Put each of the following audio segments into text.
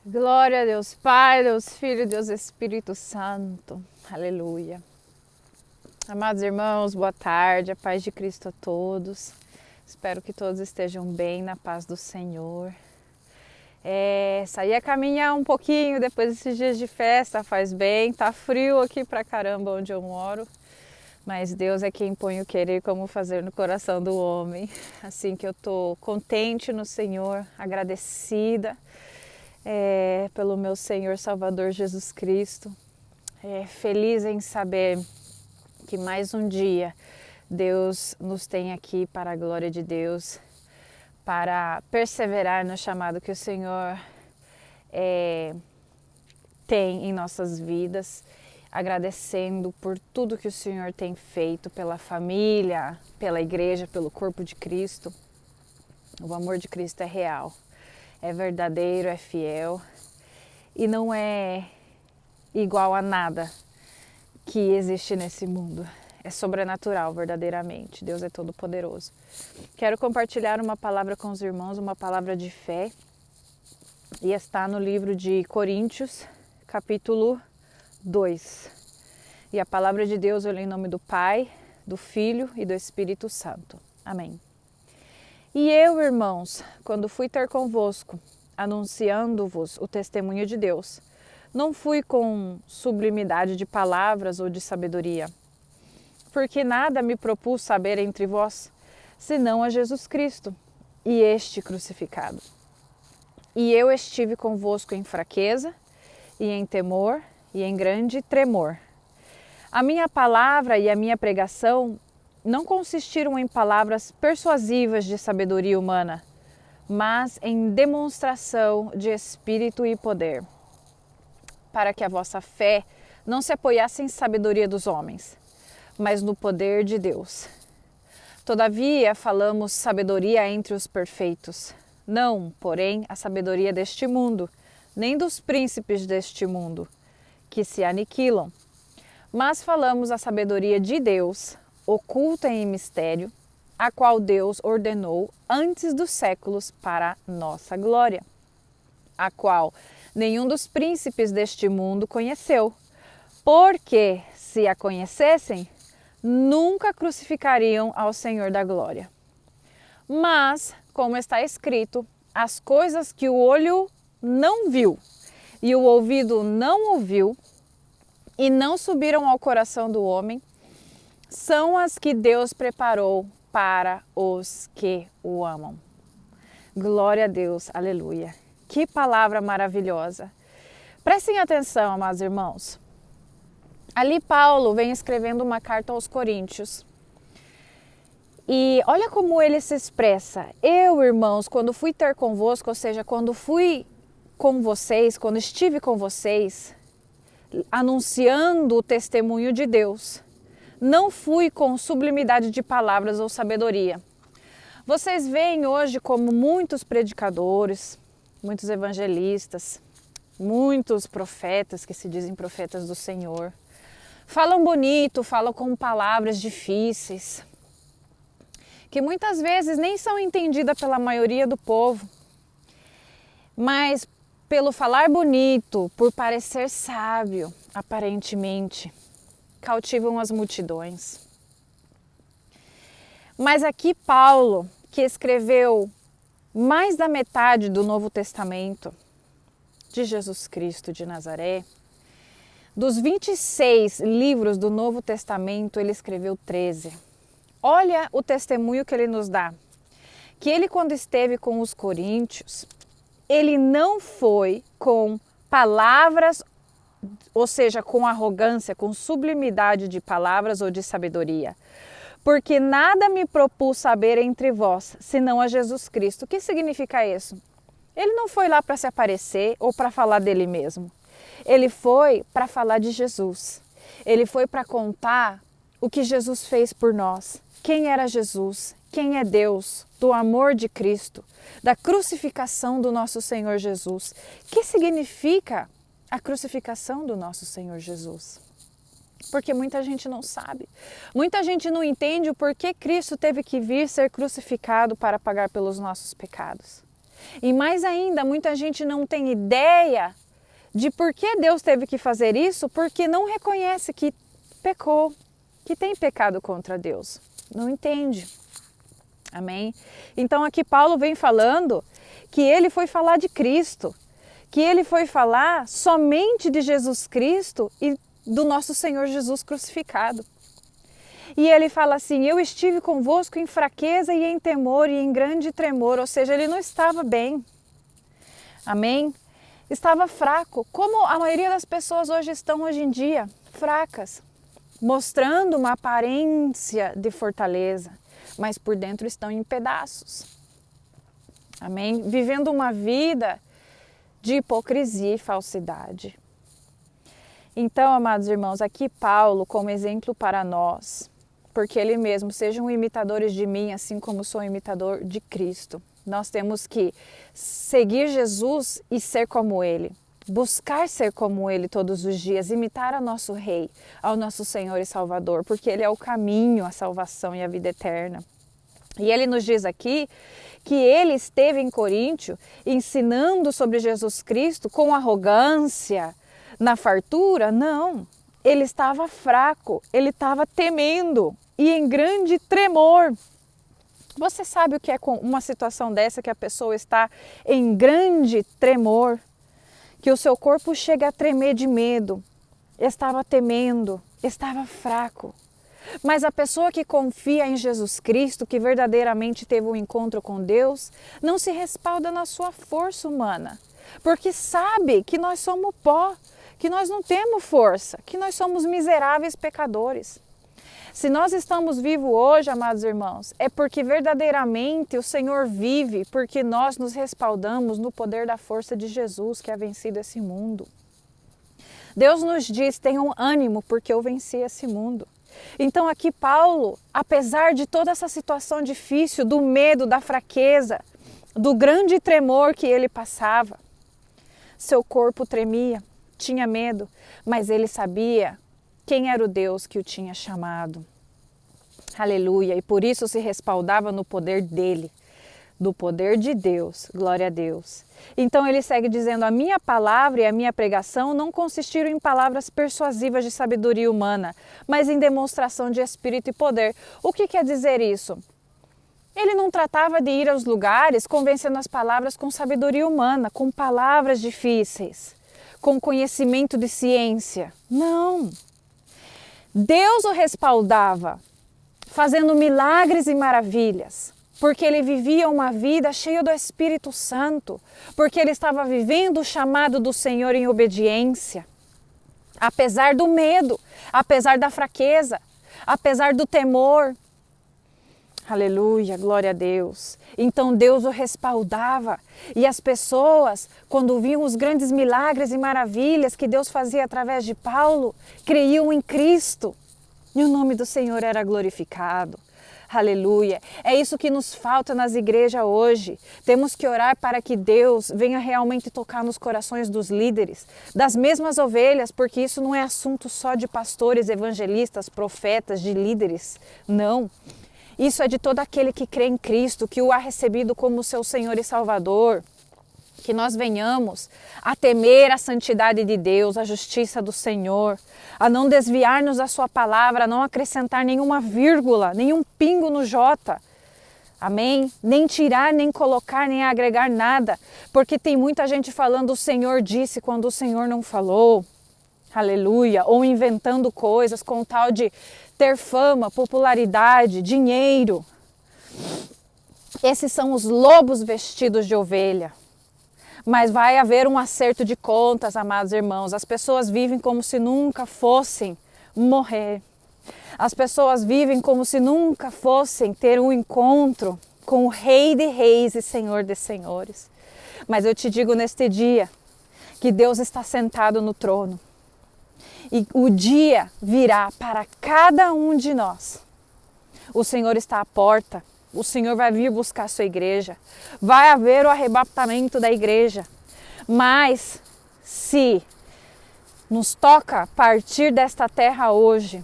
Glória a Deus Pai, Deus Filho, Deus Espírito Santo. Aleluia. Amados irmãos, boa tarde, a paz de Cristo a todos. Espero que todos estejam bem, na paz do Senhor. Saí a caminhar um pouquinho depois desses dias de festa, faz bem. Tá frio aqui pra caramba onde eu moro, mas Deus é quem põe o querer como fazer no coração do homem. Assim que eu tô contente no Senhor, agradecida pelo meu Senhor Salvador Jesus Cristo, feliz em saber que mais um dia Deus nos tem aqui para a glória de Deus, para perseverar no chamado que o Senhor tem em nossas vidas, agradecendo por tudo que o Senhor tem feito pela família, pela igreja, pelo corpo de Cristo. O amor de Cristo é real. É verdadeiro, é fiel e não é igual a nada que existe nesse mundo. É sobrenatural, verdadeiramente. Deus é todo poderoso. Quero compartilhar uma palavra com os irmãos, uma palavra de fé. E está no livro de Coríntios, capítulo 2. E a palavra de Deus eu leio em nome do Pai, do Filho e do Espírito Santo. Amém. E eu, irmãos, quando fui ter convosco, anunciando-vos o testemunho de Deus, não fui com sublimidade de palavras ou de sabedoria, porque nada me propus saber entre vós, senão a Jesus Cristo e este crucificado. E eu estive convosco em fraqueza, e em temor, e em grande tremor. A minha palavra e a minha pregação não consistiram em palavras persuasivas de sabedoria humana, mas em demonstração de espírito e poder, para que a vossa fé não se apoiasse em sabedoria dos homens, mas no poder de Deus. Todavia falamos sabedoria entre os perfeitos, não, porém, a sabedoria deste mundo, nem dos príncipes deste mundo, que se aniquilam, mas falamos a sabedoria de Deus, oculta em mistério, a qual Deus ordenou antes dos séculos para nossa glória, a qual nenhum dos príncipes deste mundo conheceu, porque, se a conhecessem, nunca crucificariam ao Senhor da glória. Mas, como está escrito, as coisas que o olho não viu e o ouvido não ouviu e não subiram ao coração do homem, são as que Deus preparou para os que o amam. Glória a Deus, aleluia. Que palavra maravilhosa. Prestem atenção, amados irmãos. Ali Paulo vem escrevendo uma carta aos Coríntios. E olha como ele se expressa. Eu, irmãos, quando fui ter convosco, ou seja, quando fui com vocês, quando estive com vocês, anunciando o testemunho de Deus, não fui com sublimidade de palavras ou sabedoria. Vocês veem hoje como muitos predicadores, muitos evangelistas, muitos profetas que se dizem profetas do Senhor, falam bonito, falam com palavras difíceis, que muitas vezes nem são entendidas pela maioria do povo, mas pelo falar bonito, por parecer sábio, aparentemente, cautivam as multidões. Mas aqui Paulo, que escreveu mais da metade do Novo Testamento de Jesus Cristo de Nazaré, dos 26 livros do Novo Testamento, ele escreveu 13. Olha o testemunho que ele nos dá, que ele, quando esteve com os coríntios, ele não foi com palavras, ou seja, com arrogância, com sublimidade de palavras ou de sabedoria. Porque nada me propus saber entre vós, senão a Jesus Cristo. O que significa isso? Ele não foi lá para se aparecer ou para falar dele mesmo. Ele foi para falar de Jesus. Ele foi para contar o que Jesus fez por nós. Quem era Jesus? Quem é Deus? Do amor de Cristo, da crucificação do nosso Senhor Jesus. O que significa a crucificação do nosso Senhor Jesus? Porque muita gente não sabe. Muita gente não entende o porquê Cristo teve que vir ser crucificado para pagar pelos nossos pecados. E mais ainda, muita gente não tem ideia de por que Deus teve que fazer isso, porque não reconhece que pecou, que tem pecado contra Deus. Não entende. Amém? Então aqui Paulo vem falando que ele foi falar de Cristo, que ele foi falar somente de Jesus Cristo e do nosso Senhor Jesus crucificado. E ele fala assim, eu estive convosco em fraqueza e em temor e em grande tremor, ou seja, ele não estava bem. Amém? Estava fraco, como a maioria das pessoas estão hoje em dia, fracas, mostrando uma aparência de fortaleza, mas por dentro estão em pedaços. Amém? Vivendo uma vida de hipocrisia e falsidade. Então, amados irmãos, aqui Paulo como exemplo para nós, porque ele mesmo, sejam imitadores de mim, assim como sou imitador de Cristo. Nós temos que seguir Jesus e ser como Ele. Buscar ser como Ele todos os dias, imitar ao nosso Rei, ao nosso Senhor e Salvador, porque Ele é o caminho, a salvação e a vida eterna. E Ele nos diz aqui que Ele esteve em Coríntio ensinando sobre Jesus Cristo com arrogância, na fartura? Não, Ele estava fraco, Ele estava temendo e em grande tremor. Você sabe o que é com uma situação dessa que a pessoa está em grande tremor? Que o seu corpo chega a tremer de medo, estava temendo, estava fraco. Mas a pessoa que confia em Jesus Cristo, que verdadeiramente teve um encontro com Deus, não se respalda na sua força humana, porque sabe que nós somos pó, que nós não temos força, que nós somos miseráveis pecadores. Se nós estamos vivos hoje, amados irmãos, é porque verdadeiramente o Senhor vive, porque nós nos respaldamos no poder da força de Jesus que ha vencido esse mundo. Deus nos diz, tenham ânimo porque eu venci esse mundo. Então aqui Paulo, apesar de toda essa situação difícil, do medo, da fraqueza, do grande tremor que ele passava, seu corpo tremia, tinha medo, mas ele sabia quem era o Deus que o tinha chamado. Aleluia! E por isso se respaldava no poder dele, do poder de Deus. Glória a Deus. Então ele segue dizendo, a minha palavra e a minha pregação não consistiram em palavras persuasivas de sabedoria humana, mas em demonstração de espírito e poder. O que quer dizer isso? Ele não tratava de ir aos lugares convencendo as palavras com sabedoria humana, com palavras difíceis, com conhecimento de ciência. Não! Deus o respaldava, fazendo milagres e maravilhas, porque ele vivia uma vida cheia do Espírito Santo, porque ele estava vivendo o chamado do Senhor em obediência, apesar do medo, apesar da fraqueza, apesar do temor. Aleluia, glória a Deus. Então Deus o respaldava e as pessoas, quando viam os grandes milagres e maravilhas que Deus fazia através de Paulo, creiam em Cristo e o nome do Senhor era glorificado. Aleluia. É isso que nos falta nas igrejas hoje. Temos que orar para que Deus venha realmente tocar nos corações dos líderes, das mesmas ovelhas, porque isso não é assunto só de pastores, evangelistas, profetas, de líderes. Não. Isso é de todo aquele que crê em Cristo, que o ha recebido como seu Senhor e Salvador. Que nós venhamos a temer a santidade de Deus, a justiça do Senhor, a não desviar-nos da sua palavra, a não acrescentar nenhuma vírgula, nenhum pingo no J. Amém? Nem tirar, nem colocar, nem agregar nada, porque tem muita gente falando o Senhor disse quando o Senhor não falou. Aleluia! Ou inventando coisas com o tal de ter fama, popularidade, dinheiro. Esses são os lobos vestidos de ovelha. Mas vai haver um acerto de contas, amados irmãos. As pessoas vivem como se nunca fossem morrer. As pessoas vivem como se nunca fossem ter um encontro com o Rei de Reis e Senhor de Senhores. Mas eu te digo neste dia que Deus está sentado no trono. E o dia virá para cada um de nós. O Senhor está à porta. O Senhor vai vir buscar a sua igreja. Vai haver o arrebatamento da igreja. Mas se nos toca partir desta terra hoje,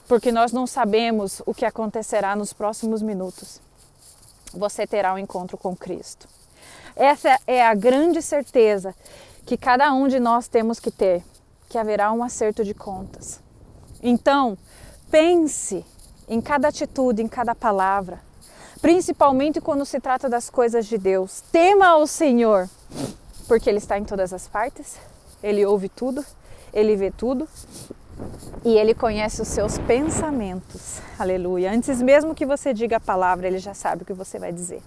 porque nós não sabemos o que acontecerá nos próximos minutos, você terá um encontro com Cristo. Essa é a grande certeza que cada um de nós temos que ter, que haverá um acerto de contas. Então, pense em cada atitude, em cada palavra, principalmente quando se trata das coisas de Deus. Tema ao Senhor, porque Ele está em todas as partes, Ele ouve tudo, Ele vê tudo e Ele conhece os seus pensamentos. Aleluia. Antes mesmo que você diga a palavra, Ele já sabe o que você vai dizer.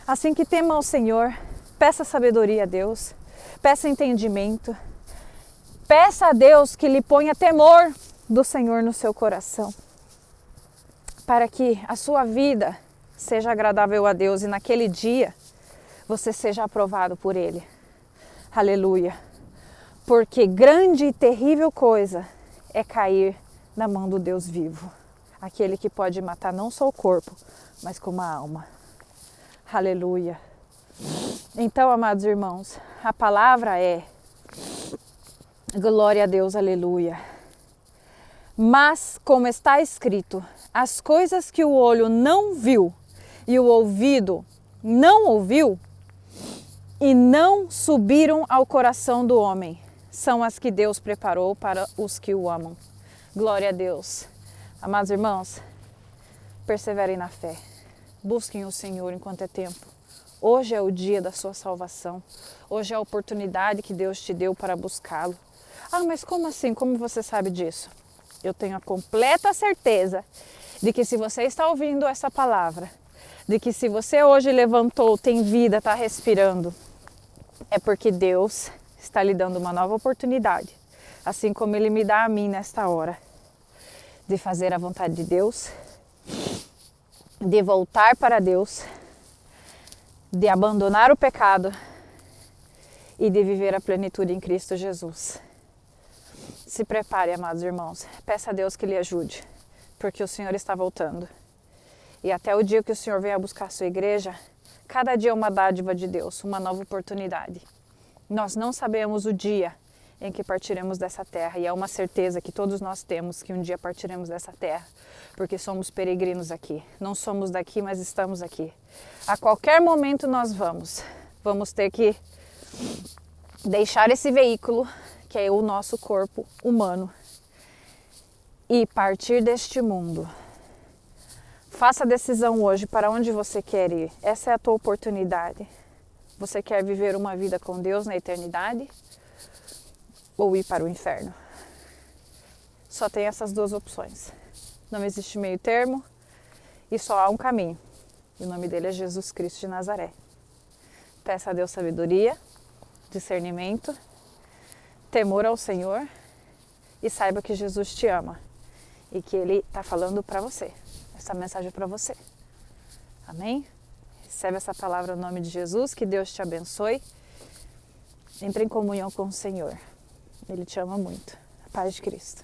Assim que tema ao Senhor, peça sabedoria a Deus, peça entendimento, peça a Deus que lhe ponha temor do Senhor no seu coração, para que a sua vida seja agradável a Deus e naquele dia você seja aprovado por Ele. Aleluia. Porque grande e terrível coisa é cair na mão do Deus vivo, aquele que pode matar não só o corpo, mas como a alma. Aleluia. Então, amados irmãos, a palavra é glória a Deus, aleluia. Mas, como está escrito, as coisas que o olho não viu e o ouvido não ouviu e não subiram ao coração do homem, são as que Deus preparou para os que o amam. Glória a Deus. Amados irmãos, perseverem na fé. Busquem o Senhor enquanto é tempo. Hoje é o dia da sua salvação. Hoje é a oportunidade que Deus te deu para buscá-lo. Ah, mas como assim? Como você sabe disso? Eu tenho a completa certeza de que se você está ouvindo essa palavra, de que se você hoje levantou, tem vida, está respirando, é porque Deus está lhe dando uma nova oportunidade, assim como Ele me dá a mim nesta hora, de fazer a vontade de Deus, de voltar para Deus, de abandonar o pecado e de viver a plenitude em Cristo Jesus. Se prepare, amados irmãos, peça a Deus que lhe ajude, porque o Senhor está voltando. E até o dia que o Senhor venha buscar a sua igreja, cada dia é uma dádiva de Deus, uma nova oportunidade. Nós não sabemos o dia em que partiremos dessa terra, e é uma certeza que todos nós temos que um dia partiremos dessa terra, porque somos peregrinos aqui. Não somos daqui, mas estamos aqui. A qualquer momento nós vamos ter que deixar esse veículo, que é o nosso corpo humano, e partir deste mundo. Faça a decisão hoje para onde você quer ir. Essa é a tua oportunidade. Você quer viver uma vida com Deus na eternidade ou ir para o inferno? Só tem essas duas opções. Não existe meio termo e só há um caminho. E o nome dele é Jesus Cristo de Nazaré. Peça a Deus sabedoria, discernimento, temor ao Senhor e saiba que Jesus te ama e que Ele está falando para você. Essa mensagem é para você. Amém? Recebe essa palavra no nome de Jesus, que Deus te abençoe. Entre em comunhão com o Senhor. Ele te ama muito. A paz de Cristo.